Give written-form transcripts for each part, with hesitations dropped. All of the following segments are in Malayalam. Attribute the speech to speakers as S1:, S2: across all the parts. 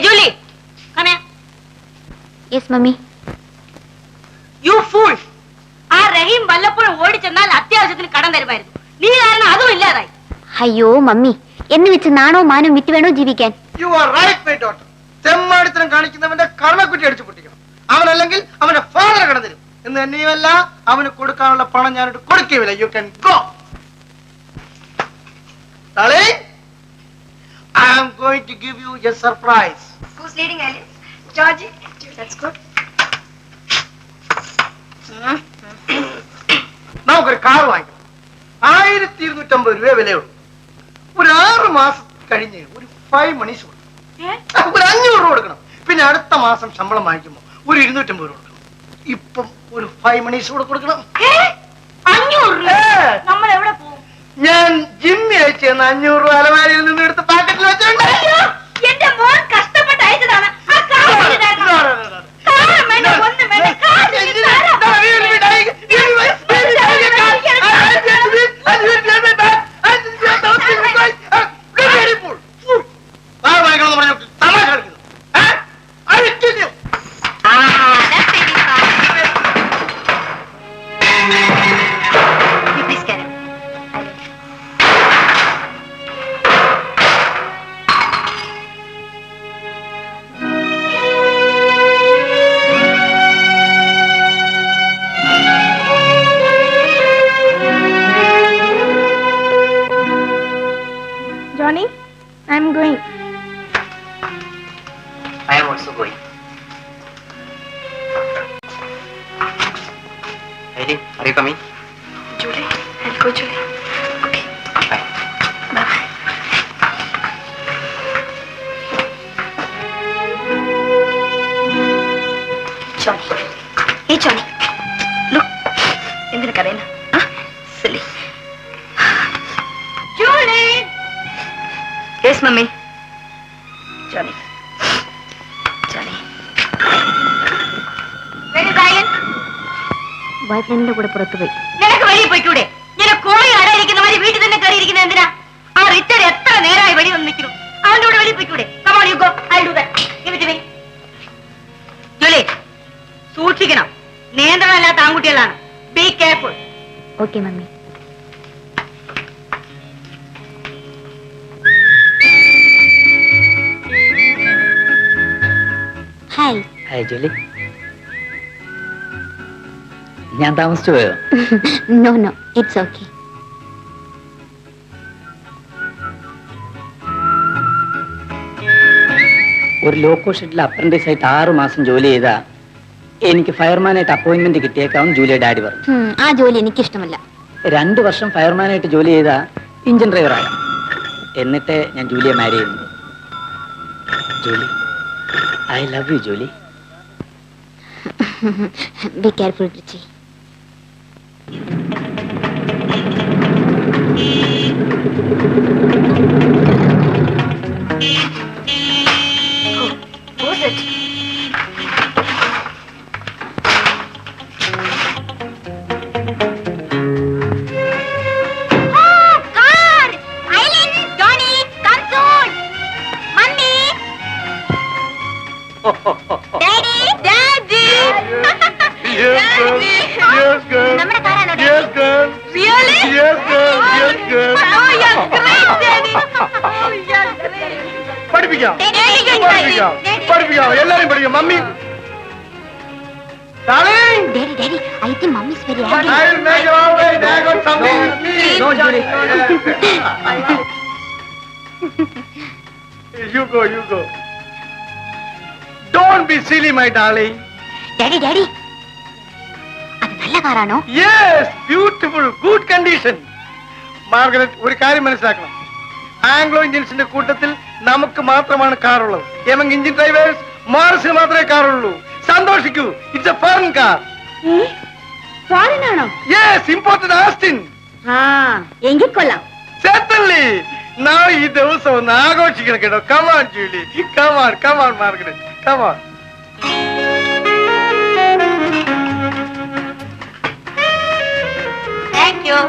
S1: Julie, come here.
S2: Yes, mummy.
S1: You fool! ആ റഹീം വല്ലപ്പോഴും ഓടിച്ചെന്നാൽ അത്യാവശ്യത്തിന് കടം തരുമായിരുന്നു. നീ കാരണം അതും ഇല്ലാതായി.
S2: അയ്യോ മമ്മി, എന്ന് വെച്ച് നാണോ മാനോ വിറ്റ് വേണോ ജീവിക്കാൻ?
S3: You are right, my daughter. തെമ്മാടിത്തരം കാണിക്കുന്നവന്റെ കർണക്കുറ്റി അടിച്ചു പൊട്ടിക്കണം. അവനല്ലെങ്കിൽ അവന്റെ ഫാദർ കടം തരും എന്ന് തന്നെയുമല്ല, അവന് കൊടുക്കാനുള്ള പണം ഞാനിട്ട് കൊടുക്കുകയില്ല. You can go. Darling, I am going to give you a surprise.
S1: Who's leading, Alice? Georgie? That's good.
S3: നമുക്കൊരു കാർ വാങ്ങിക്കണം. 1250 രൂപ വിലയുള്ളൂ. ഒരു 6 മാസം കഴിഞ്ഞ് ഒരു 5 മണീസ് കൊടുക്കണം. ഒരു 500 രൂപ കൊടുക്കണം. പിന്നെ അടുത്ത മാസം ശമ്പളം വാങ്ങിക്കുമ്പോൾ ഒരു 250 രൂപ കൊടുക്കണം. ഇപ്പം ഒരു 5 മണീസ് കൂടെ കൊടുക്കണം.
S1: 500 രൂപ? നമ്മൾ എവിടെ പോകും?
S3: ഞാൻ ജിമ്മി അയച്ചു തന്ന 500 രൂപ അലമാരിയിൽ നിന്ന് എടുത്ത് പാക്കറ്റിൽ വെച്ചിട്ടുണ്ട്.
S1: എന്റെ മോൻ കഷ്ടപ്പെട്ട് അയച്ചതാണ്.
S2: Johnny, I am going.
S4: I am also going. Heidi, are you coming?
S2: Julie, I'll go, Julie. Okay.
S4: Bye.
S2: Bye-bye. Johnny. Hey, Johnny. Look. എന്തിനാ കരയുന്ന? Silly.
S1: Julie!
S2: Yes, mummy. Johnny. Johnny.
S1: Where is Ayan?
S2: ബോയ്ഫ്രണ്ടിന്റെ കൂടെ പുറത്തു പോയി.
S1: നിനക്ക് വെളിയിൽ പോയിക്കൂടെ? ഇങ്ങനെ കോഴി അടയിരിക്കുന്ന മാതിരി വീട്ടിൽ തന്നെ കയറിയിരിക്കുന്ന എന്തിനാ? ആ റിച്ചർഡ് എത്ര നേരമായി വെളി വന്ന് നിൽക്കുന്നു. അവന്റെ കൂടെ വെളിയിൽ പോയിക്കൂടെ? Come on, you go. I'll do that. Give it to me. Julie, സൂക്ഷിക്കണം. നിയന്ത്രണമില്ലാത്ത ആൺകുട്ടികളാണ്. Be careful.
S2: Okay, mummy. Hi.
S4: Hi, Julie. ഞാൻ താമസിച്ചു പോയോ?
S2: No, it's okay.
S4: ഒരു ലോക്കോ ഷെഡിൽ അപ്രന്റീസ് ആയിട്ട് 6 മാസം ജോലി ചെയ്താ എനിക്ക് ഫയർമാനായിട്ട് അപ്പോയിന്റ്മെന്റ് കിട്ടിയേക്കാവും ജൂലിയ ഡാഡി പറഞ്ഞു.
S2: ആ ജോലി എനിക്കിഷ്ടമല്ല.
S4: 2 വർഷം ഫയർമാനായിട്ട് ജോലി ചെയ്താ എഞ്ചിൻ ഡ്രൈവറാകാം. എന്നിട്ട് ഞാൻ ജൂലിയെ മാരി ചെയ്യുന്നു. Julie, I love you Julie.
S2: Be careful, Richie.
S1: Who's it?
S3: എല്ലാരും പഠിക്കാം. Mummy, darling,
S2: Daddy, I think mommy's very
S3: I
S2: angry.
S3: will make you all right. I got something with me.
S4: No, Julie.
S3: You go. Don't be silly, my darling.
S2: Daddy, അത് നല്ല കാറാണോ?
S3: Yes, beautiful, good condition. Margaret, ഒരു കാര്യം മനസ്സിലാക്കണം. ആംഗ്ലോ ഇന്ത്യൻസിന്റെ കൂട്ടത്തിൽ നമുക്ക് മാത്രമാണ് കാറുള്ളത്. എമംഗ് ഇന്ത്യൻ ഡ്രൈവേഴ്സ് മാർസിന് മാത്രമേ കാറുള്ളൂ. സന്തോഷിക്കൂ. It's a foreign car.
S2: Foreign ആണോ?
S3: Yes, imported Austin.
S2: എങ്കിൽ കൊള്ളാം.
S3: Certainly. Now ഈ ദിവസം ഒന്ന് ആഘോഷിക്കണം കേട്ടോ. Come on, Julie. Come on, Margaret. Come on.
S1: Thank you.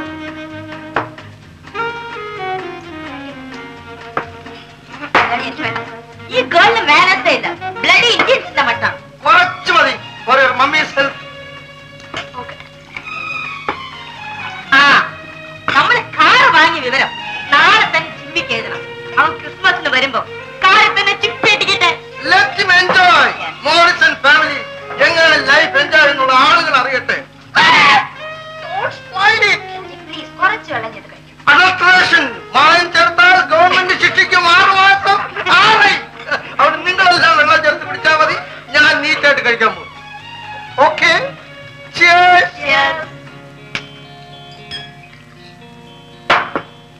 S1: ഈ ഗേളിന് മേനത്തെ
S3: ഫാമിലി എങ്ങനെ ലൈഫ് എൻജോയ് ചെയ്യുന്നുള്ള ആളുകൾ അറിയട്ടെ.
S1: പ്ലീസ് കുറച്ച് വെള്ളം ചെയ്ത് കഴിക്കും.
S3: അഡൾട്രേഷൻ മായം ചേർത്താൽ ഗവൺമെന്റ് ശിക്ഷിക്കും 6 മാസം. അവിടെ നിങ്ങളെല്ലാം വെള്ളം ചേർത്ത് പിടിച്ചാൽ മതി. ഞാൻ നീറ്റായിട്ട് കഴിക്കാൻ പോകും. Okay,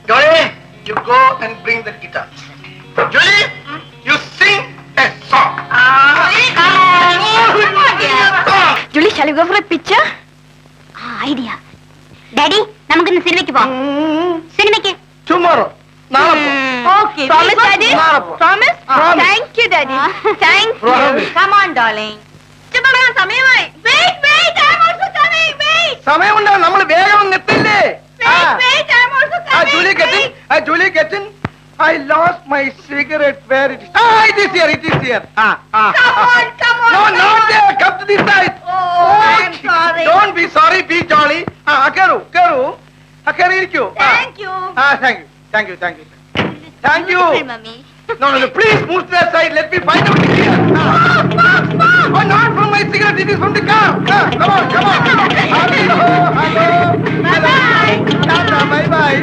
S3: Jolie, you go and bring the guitar. Jolie, you sing a song.
S1: Julie, shall we go for a picture?
S2: Idea. Daddy, നമുക്കിന്ന് സിനിമയ്ക്ക് പോവാം. സിനിമയ്ക്ക്
S3: Tomorrow.
S1: Okay. Promise, Daddy? Promise? Thank you, Daddy. Thank you. Come on, darling. സമയമായി. Wait, I'm also coming. Wait.
S3: സമയമുണ്ടോ? നമ്മൾ വേഗം എത്തില്ലേ?
S1: Wait, I'm also coming.
S3: Julie, get in. I lost my cigarette. Where it is? It is here.
S1: Come on.
S3: No, not there. Come to this side.
S1: Oh, I'm sorry.
S3: Don't be sorry. Be jolly. Karu. Iരിക്കൂ.
S1: Thank you.
S3: Thank you.
S2: Mummy.
S3: No, please move to that side. Let me find out here. Oh, not from my cigarette. It is from the car. Come on. Hello.
S1: Bye-bye.
S3: Tata, bye-bye.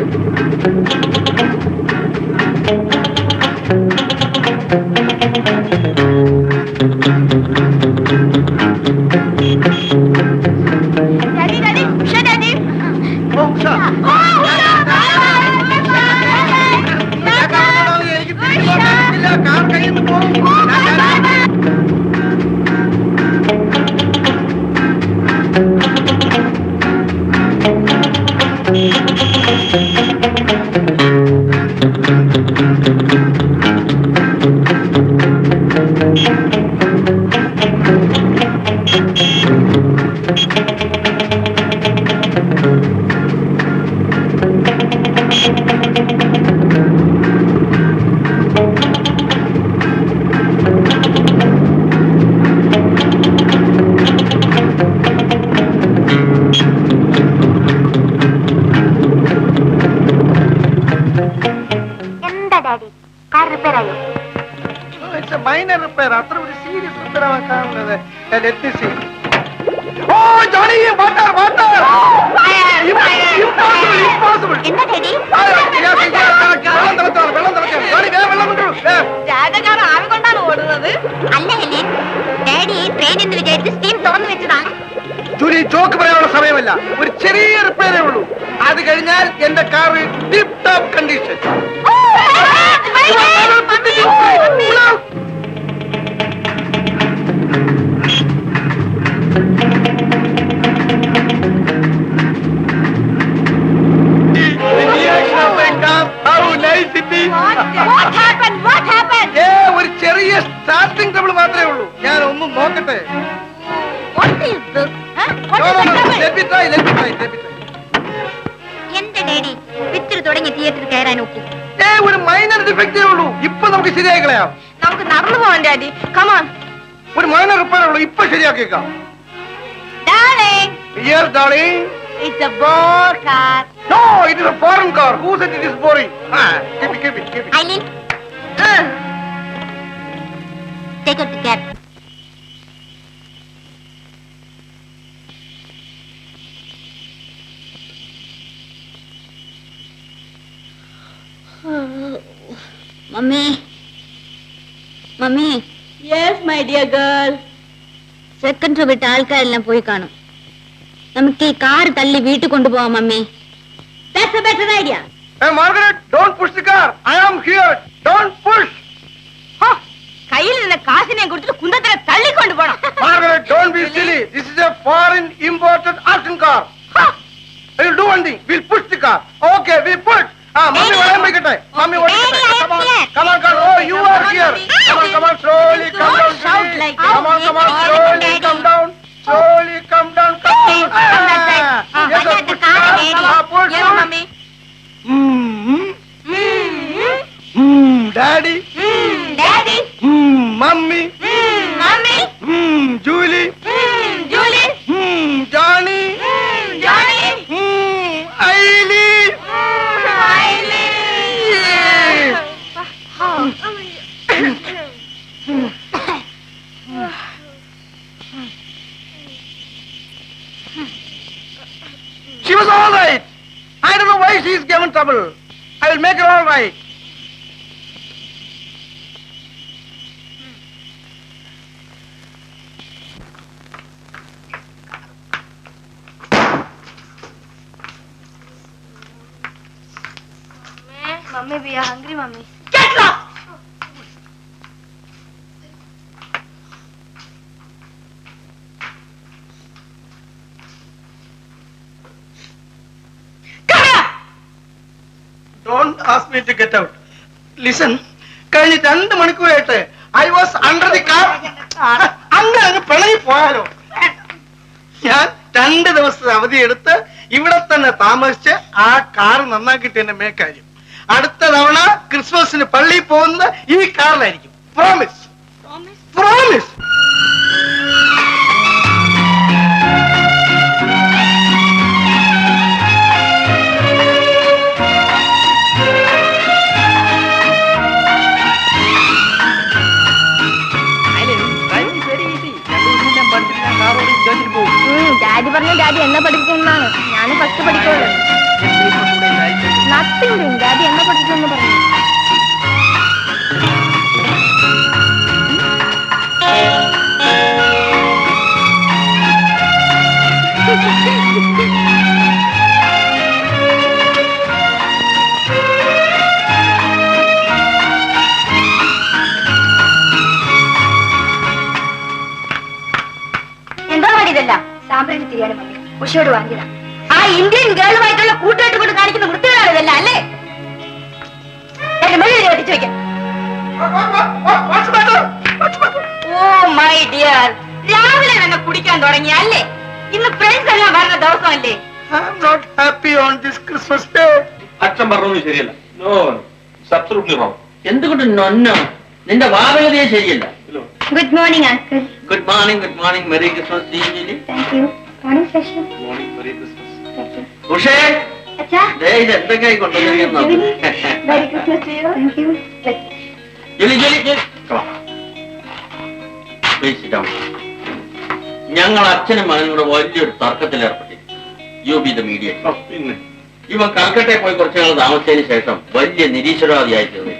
S1: Daddy. Usha, Daddy.
S3: Oh, Usha. എനിക്ക് തിരിച്ചു പോകാൻ പറ്റില്ല. കാർ കയ്യിൽ നിന്ന് പോകും.
S2: എന്താ ഡാഡി, കാർ റിപ്പയർ ആയോ?
S3: It's a minor repair. അത്ര ഒരു സീരിയസ് റിപ്പയർ ആവാൻ കാണുന്നത്. Let me see. Oh, Johnny, water. Impossible.
S2: എന്താ ഡാഡി?
S3: വെള്ളം തിളച്ചാണ്. Johnny, വെള്ളം കൊണ്ടുവരൂ.
S1: രാജകാർ ആവി കൊണ്ടാണ് ഓടുന്നത്.
S2: അല്ല ഹെലൻ, ഡാഡി ട്രെയിൻ എന്ന് വിചാരിച്ച് സ്റ്റീം തുറന്നു വെച്ചതാണ്.
S3: ജൂലി, ചോക്ക് പറയാനുള്ള സമയമല്ല. ഒരു ചെറിയ റിപ്പയറേ ഉള്ളൂ. അത് കഴിഞ്ഞാൽ എന്റെ car tip top condition.
S1: What happened?
S3: ഒരു ചെറിയ സ്റ്റാർട്ടിംഗ് ട്രബിൾ മാത്രമേ ഉള്ളൂ. ഞാൻ ഒന്നും നോക്കട്ടെ.
S2: What is this?
S3: Let me try.
S2: എന്റെ ഡാഡി പിക്ചർ തുടങ്ങി തിയേറ്ററിൽ കയറാൻ നോക്കി.
S3: ഒരു മൈനർ ഡിഫക്റ്റേ ഉള്ളൂ. ഇപ്പൊ നമുക്ക് ശരിയാക്കി കളയാം.
S1: നമുക്ക് നടന്നു പോവാം, Daddy. Come on.
S3: ഒരു മൈനർ റിപ്പയർ ഉള്ളൂ. ഇപ്പൊ ശരിയാക്കിയേക്കാം.
S1: Darling.
S3: Yes, darling.
S1: It's a bore car.
S3: No, it is a foreign car. Who said it is boring? Keep it.
S2: Eileen, take out the cab. Mummy.
S1: Yes, my dear girl.
S2: Second show വിട്ട ആൾക്കാരെല്ലാം പോയി കാണും. നമുക്ക് ഈ കാർ തള്ളി വീട്ടിൽ കൊണ്ടുപോവാം mummy.
S1: That's a better idea.
S3: Hey, Margaret, don't push the car. I am here. Don't push.
S1: കയ്യിൽ നിന്ന് കാശിനെ കൊടുത്തിട്ട് കുന്തത്തിനെ തള്ളിക്കൊണ്ട് പോണം.
S3: Margaret, don't be silly. This is a foreign imported Arjun car. We'll do one thing. We'll push the car. Okay, we push. Mommy, what am I getting? Mommy, what am I getting? Come on. Oh, you are here. Come on, slowly come down.
S1: Shout like that.
S3: Come on, slowly come down. Come down. Yes, push the car. Push.
S1: Yes, mommy.
S3: Daddy.
S1: Daddy.
S3: Mommy.
S1: Mommy.
S3: Julie.
S1: Julie.
S3: Johnny.
S1: Johnny.
S3: Eileen. become in trouble. I will make it all right.
S2: Mummy, we are hungry, Mummy.
S3: Get lost! Come here! Don't ask me to get out. Listen, കഴിഞ്ഞ 2 മണിക്കൂറായിട്ട് I was under the car. അങ്ങ് പിണങ്ങി പോയാലോ? ഞാൻ 2 ദിവസത്തെ അവധി എടുത്ത് ഇവിടെ തന്നെ താമസിച്ച് ആ കാർ നന്നാക്കിയിട്ട് എന്നെ മേക്കാര്യം. അടുത്ത തവണ ക്രിസ്മസിന് പള്ളിയിൽ പോകുന്നത് ഈ കാറിലായിരിക്കും. പ്രോമിസ്. പ്രോമിസ്.
S2: ഡാഡി പറഞ്ഞു ഡാഡി എന്നെ പഠിപ്പിക്കുന്നതാണ്. ഞാൻ ഫസ്റ്റ് പഠിക്കുള്ളൂ. നത്തിങ് ഡാഡി എന്നെ പഠിക്കുമെന്ന് പറഞ്ഞു.
S1: എന്താ പാടിയതല്ല?
S2: സാമ്പ്രാണി തിരിയാണ് മമ്മി. ഉഷയോട് വാങ്ങിയതാ.
S1: ആ ഇന്ത്യൻ ഗേളുമായിട്ടുള്ള കൂട്ടുകെട്ട് കൊണ്ട് കാണിക്കുന്ന വൃത്തികളാണ് ഇതല്ല അല്ലേ? കെട്ടിച്ചു വെക്കാം. ഓ മൈ ഡിയർ, രാവിലെ തന്നെ കുടിക്കാൻ തുടങ്ങി അല്ലേ? ഇന്ന് ഫ്രണ്ട്സ് എല്ലാം വരുന്ന ദിവസമല്ലേ?
S3: I'm not happy on this Christmas day.
S5: അച്ഛൻ പറഞ്ഞൊന്നും ശരിയല്ല. No, absolutely wrong.
S4: എന്തുകൊണ്ട് നൊന്നോ? നിന്റെ വാദഗതിയെ ശരിയല്ല.
S2: Good morning uncle.
S4: Good morning. Merry Christmas.
S2: Thank you. Morning session.
S5: Morning, merry Christmas.
S4: ഉഷേ,
S2: അച്ഛാ,
S4: ദേ ഇത് എന്തൊക്കെയായി കൊണ്ടുവന്നിരിക്കുന്നത്?
S2: Merry Christmas to you. Thank you.
S4: ജോലി. Please sit down. ഞങ്ങൾ അച്ഛനും മകനും കൂടെ വലിയൊരു തർക്കത്തിൽ ഏർപ്പെട്ടിരിക്കും. You be the mediator.
S5: പിന്നെ
S4: ഇവൻ കൽക്കട്ടയിൽ പോയി കുറച്ചു നാൾ താമസിച്ചതിന് ശേഷം വലിയ നിരീശ്വരവാദിയായി തീർന്നു.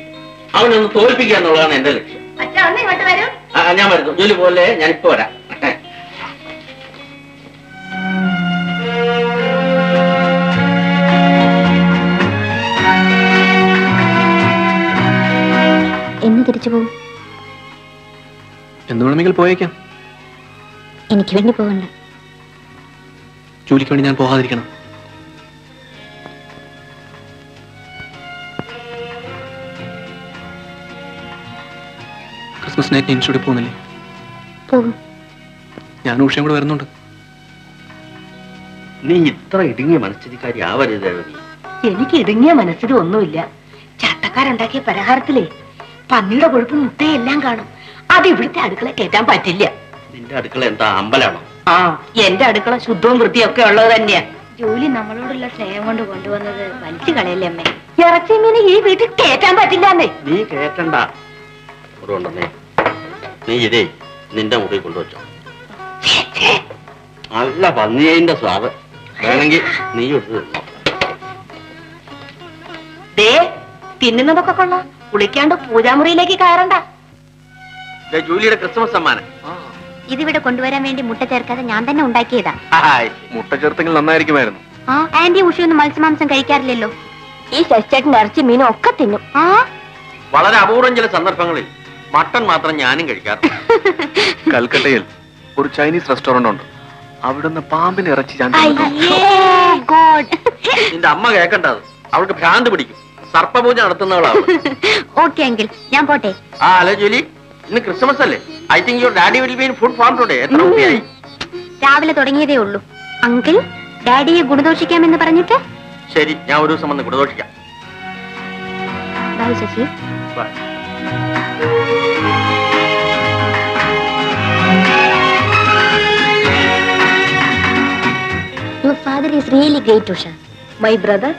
S4: അവനൊന്ന് തോൽപ്പിക്കുക എന്നുള്ളതാണ് എന്റെ ലക്ഷ്യം.
S1: അച്ഛാ ഒന്ന് ഇങ്ങോട്ട് വരൂ.
S4: ഞാൻ വരുന്നു. ജോലി പോലെ ഞാനിപ്പോ വരാം.
S2: എന്ന് തിരിച്ചു പോകും.
S6: എന്ന് വേണമെങ്കിൽ പോയേക്കാം.
S2: എനിക്ക് വേണ്ടി പോകണ്ട.
S6: ജോലിക്ക് വേണ്ടി ഞാൻ പോകാതിരിക്കണം. ക്രിസ്മസ് നൈറ്റ് ഇൻസ്റ്റിറ്റ്യൂട്ടിൽ പോകുന്നില്ലേ?
S2: പോകും.
S6: ഞാൻ ഉഷയും കൂടെ വരുന്നുണ്ട്.
S4: നീ ഇത്ര ഇടുങ്ങിയ മനസ്ഥിതിക്കാരി ആവരുത്.
S1: എനിക്ക് ഇടുങ്ങിയ മനസ്സിലും ഒന്നുമില്ല. ചട്ടക്കാരുണ്ടാക്കിയ പലഹാരത്തിലേ പന്നിയുടെ കൊഴുപ്പ് മുട്ടയെല്ലാം കാണും. അത് ഇവിടുത്തെ അടുക്കള കയറ്റാൻ പറ്റില്ല.
S4: നിന്റെ അടുക്കള എന്താ അമ്പലാണോ?
S1: ആ, എന്റെ അടുക്കള ശുദ്ധവും വൃത്തിയൊക്കെ ഉള്ളത് തന്നെയാ.
S2: ജോലി നമ്മളോടുള്ള സ്നേഹം കൊണ്ട് കൊണ്ടുവന്നത് വലിച്ചു കളയല്ലേ അമ്മേ?
S1: ഇറച്ചി മീന് ഈ വീട്ടിൽ കയറ്റാൻ പറ്റില്ലാന്നേ.
S4: നീ കേട്ടണ്ട. അതുകൊണ്ടെന്നേ നീ ഇതേ നിന്റെ മുറി കൊണ്ടുവച്ചോ. നല്ല പന്നിയതിന്റെ സ്വാദ്. വേണമെങ്കിൽ നീ എടുത്ത് തിന്നോ.
S1: ദേ തിന്നുന്നതൊക്കെ കൊള്ളാം. കുളിക്കാണ്ട് പൂജാമുറിയിലേക്ക് കയറണ്ട.
S4: ജൂലിയുടെ ക്രിസ്മസ് സമ്മാനം.
S2: ഇതിവിടെ കൊണ്ടുവരാൻ വേണ്ടി മുട്ട ചേർക്കാതെ ഞാൻ തന്നെ ഉണ്ടാക്കിയതാ.
S6: മുട്ട ചേർത്തെങ്കിൽ നന്നായിരിക്കുമായിരുന്നു.
S2: ആ, ആന്റി ഉഷയൊന്നും മത്സ്യമാംസം കഴിക്കാറില്ലല്ലോ.
S1: ഈ ശശിച്ചേട്ടൻ ഇറച്ചി മീനും ഒക്കെ തിന്നും.
S2: ആ,
S4: വളരെ അപൂർവം ചില സന്ദർഭങ്ങളിൽ മട്ടൺ മാത്രം ഞാനും കഴിക്കാറുണ്ട്.
S6: കൽക്കട്ടയിൽ ഒരു ചൈനീസ് റെസ്റ്റോറന്റ് ഉണ്ട്. അവിടുന്ന് പാമ്പിന് ഇറച്ചി ഞാൻ
S2: അയ്യേ, God.
S4: നിന്റെ അമ്മ കേൾക്കണ്ടത്. അവൾക്ക് ഭ്രാന്ത് പിടിക്കും. സർപ്പപൂജ നടത്തുന്നവളാണ്.
S2: ഓക്കെ അങ്കിൾ, ഞാൻ പോട്ടെ.
S4: ഹലോ ജൂലി, ഇന്ന് ക്രിസ്മസ് അല്ലേ? I think your daddy will be in food form today. എത്ര രൂപയായി?
S2: രാവിലെ തുടങ്ങിയതേ ഉള്ളൂ. അങ്കിൾ, ഡാഡിയെ ഗുണദോഷിക്കാമെന്ന് പറഞ്ഞിട്ട്.
S4: ശരി, ഞാൻ ഒരു ദിവസം വന്ന് ഗുണദോഷിക്കാം.
S2: Bye Sashi.
S4: Bye.
S2: Your father is really great, Usha.
S1: My brother?